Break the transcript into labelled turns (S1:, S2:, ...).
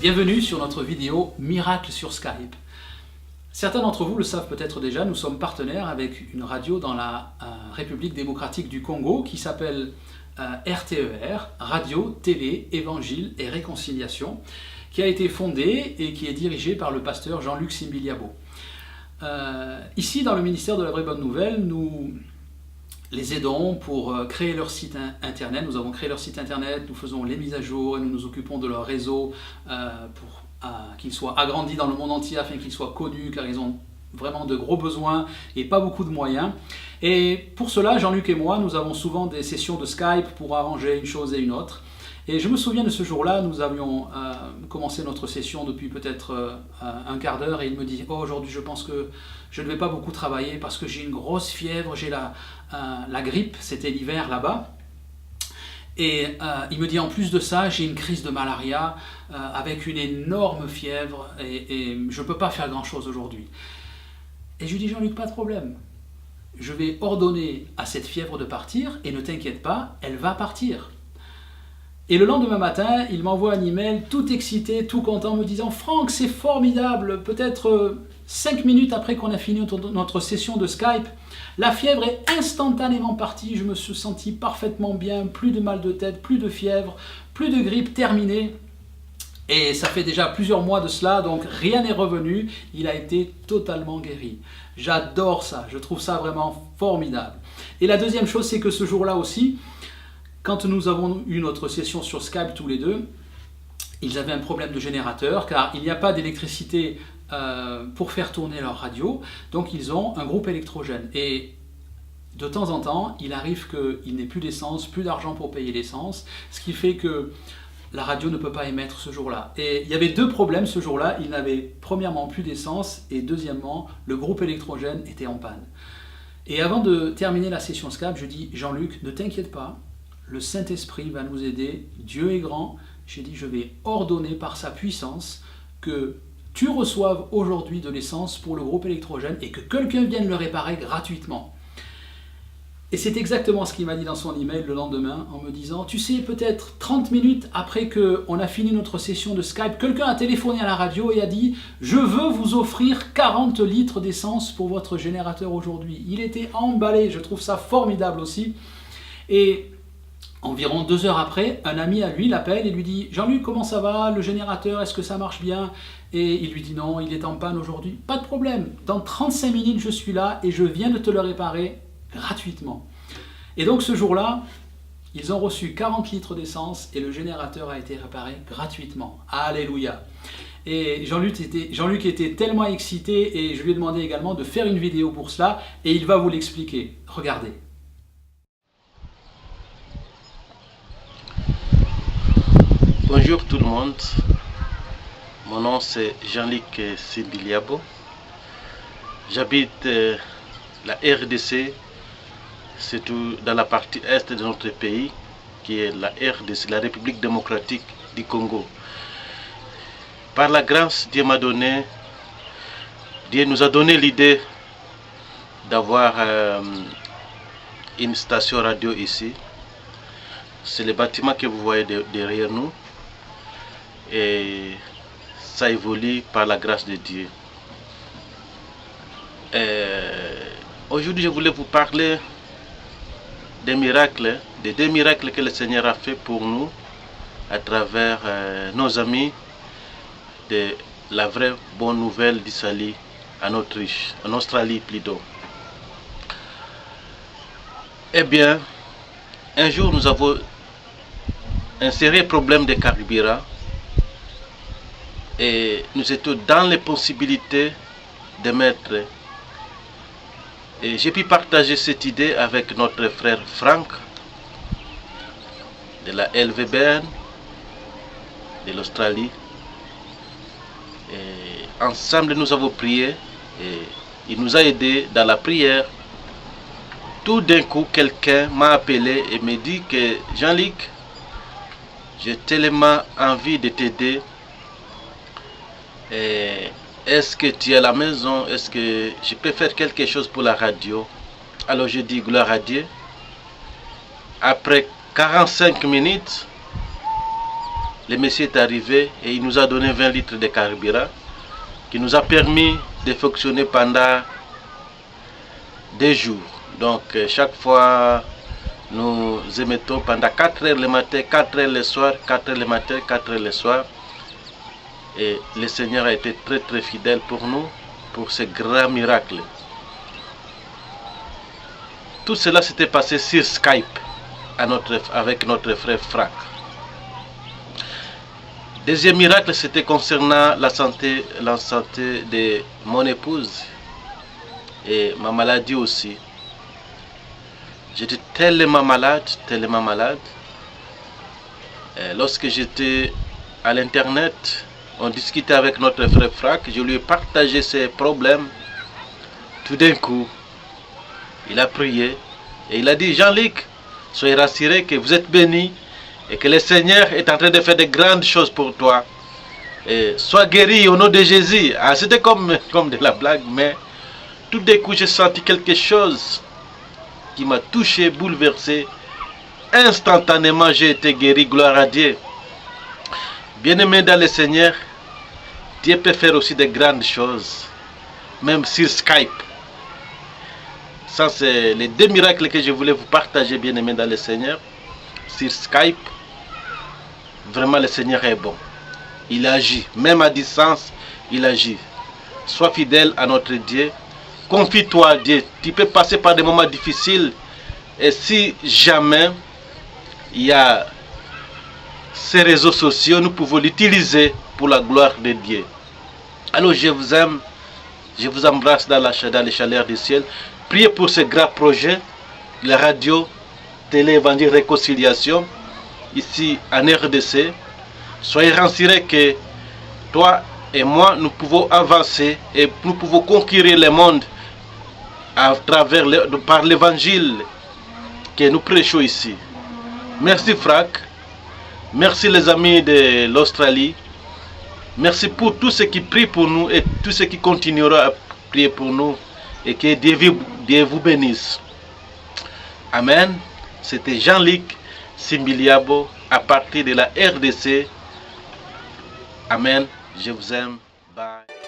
S1: Bienvenue sur notre vidéo Miracle sur Skype. Certains d'entre vous le savent peut-être déjà, nous sommes partenaires avec une radio dans la République démocratique du Congo qui s'appelle RTER, Radio, Télé, Évangile et Réconciliation, qui a été fondée et qui est dirigée par le pasteur Jean-Luc Simbiliabo. Ici, dans le ministère de la Vraie Bonne Nouvelle, nous les aidons pour créer leur site internet. Nous avons créé leur site internet, nous faisons les mises à jour et nous nous occupons de leur réseau pour qu'ils soient agrandis dans le monde entier afin qu'ils soient connus, car ils ont vraiment de gros besoins et pas beaucoup de moyens. Et pour cela, Jean-Luc et moi, nous avons souvent des sessions de Skype pour arranger une chose et une autre. Et je me souviens de ce jour-là, nous avions commencé notre session depuis peut-être un quart d'heure et il me dit « Oh, aujourd'hui, je pense que je ne vais pas beaucoup travailler parce que j'ai une grosse fièvre, j'ai la grippe, c'était l'hiver là-bas. Et il me dit en plus de ça, j'ai une crise de malaria avec une énorme fièvre et je ne peux pas faire grand-chose aujourd'hui. » Et je lui dis « Jean-Luc, pas de problème. Je vais ordonner à cette fièvre de partir et ne t'inquiète pas, elle va partir. » Et le lendemain matin, il m'envoie un email tout excité, tout content, me disant « Franck, c'est formidable, peut-être 5 minutes après qu'on a fini notre session de Skype, la fièvre est instantanément partie, je me suis senti parfaitement bien, plus de mal de tête, plus de fièvre, plus de grippe, terminée. Et ça fait déjà plusieurs mois de cela, donc rien n'est revenu, il a été totalement guéri. J'adore ça, je trouve ça vraiment formidable. Et la deuxième chose, c'est que ce jour-là aussi, quand nous avons eu notre session sur Skype tous les deux, ils avaient un problème de générateur car il n'y a pas d'électricité pour faire tourner leur radio, donc ils ont un groupe électrogène. Et de temps en temps, il arrive qu'il n'ait plus d'essence, plus d'argent pour payer l'essence, ce qui fait que la radio ne peut pas émettre ce jour-là. Et il y avait deux problèmes ce jour-là, ils n'avaient premièrement plus d'essence et deuxièmement, le groupe électrogène était en panne. Et avant de terminer la session Skype, je dis « Jean-Luc, ne t'inquiète pas, le Saint-Esprit va nous aider, Dieu est grand. » J'ai dit, je vais ordonner par sa puissance que tu reçoives aujourd'hui de l'essence pour le groupe électrogène et que quelqu'un vienne le réparer gratuitement. Et c'est exactement ce qu'il m'a dit dans son email le lendemain en me disant, tu sais, peut-être 30 minutes après qu'on a fini notre session de Skype, quelqu'un a téléphoné à la radio et a dit, je veux vous offrir 40 litres d'essence pour votre générateur aujourd'hui. Il était emballé, je trouve ça formidable aussi. Et environ 2 heures après, un ami à lui l'appelle et lui dit « Jean-Luc, comment ça va? Le générateur, est-ce que ça marche bien ?» Et il lui dit « Non, il est en panne aujourd'hui. » « Pas de problème, dans 35 minutes je suis là et je viens de te le réparer gratuitement. » Et donc ce jour-là, ils ont reçu 40 litres d'essence et le générateur a été réparé gratuitement. Alléluia! Et Jean-Luc était tellement excité et je lui ai demandé également de faire une vidéo pour cela et il va vous l'expliquer. Regardez.
S2: Bonjour tout le monde, mon nom c'est Jean-Luc Simbiliabo. J'habite la RDC, surtout dans la partie est de notre pays, qui est la RDC, la République démocratique du Congo. Par la grâce, Dieu nous a donné l'idée d'avoir une station radio ici. C'est le bâtiment que vous voyez derrière nous. Et ça évolue par la grâce de Dieu. Aujourd'hui, je voulais vous parler des miracles, des 2 miracles que le Seigneur a fait pour nous à travers nos amis de la vraie bonne nouvelle du salut en Autriche, en Australie plutôt. Eh bien, un jour nous avons un sérieux problème de carburant. Et nous étions dans les possibilités de mettre. Et j'ai pu partager cette idée avec notre frère Franck de la LVBN de l'Australie. Et ensemble nous avons prié et il nous a aidés dans la prière. Tout d'un coup, quelqu'un m'a appelé et me dit que Jean-Luc, j'ai tellement envie de t'aider. Est-ce que tu es à la maison? Est-ce que je peux faire quelque chose pour la radio? Alors je dis gloire à Dieu. Après 45 minutes, le Messie est arrivé et il nous a donné 20 litres de carburant qui nous a permis de fonctionner pendant des jours. Donc chaque fois, nous émettons pendant 4 heures le matin, 4 heures le soir, 4 heures le matin, 4 heures le soir. Et le Seigneur a été très très fidèle pour nous, pour ce grand miracle. Tout cela s'était passé sur Skype avec notre frère Franck. Deuxième miracle, c'était concernant la santé de mon épouse et ma maladie aussi. J'étais tellement malade. Et lorsque j'étais à l'internet, on discutait avec notre frère Franck, je lui ai partagé ses problèmes. Tout d'un coup, il a prié et il a dit: Jean-Luc, soyez rassuré que vous êtes béni et que le Seigneur est en train de faire de grandes choses pour toi. Et sois guéri au nom de Jésus. Ah, c'était comme de la blague, mais tout d'un coup j'ai senti quelque chose qui m'a touché, bouleversé. Instantanément j'ai été guéri, gloire à Dieu. Bien-aimé dans le Seigneur, Dieu peut faire aussi de grandes choses, même sur Skype. Ça, c'est les 2 miracles que je voulais vous partager, bien-aimés dans le Seigneur. Sur Skype, vraiment le Seigneur est bon. Il agit, même à distance, il agit. Sois fidèle à notre Dieu. Confie-toi à Dieu. Tu peux passer par des moments difficiles. Et si jamais il y a ces réseaux sociaux, nous pouvons l'utiliser pour la gloire de Dieu. Alors je vous aime, je vous embrasse dans les chaleurs du ciel. Priez pour ce grand projet, la radio, télé, évangile, réconciliation, ici en RDC. Soyez rassurés que toi et moi, nous pouvons avancer et nous pouvons conquérir le monde par l'évangile que nous prêchons ici. Merci Franck, merci les amis de l'Australie, merci pour tous ceux qui prient pour nous et tous ceux qui continueront à prier pour nous. Et que Dieu vous bénisse. Amen. C'était Jean-Luc Simbiliabo à partir de la RDC. Amen. Je vous aime. Bye.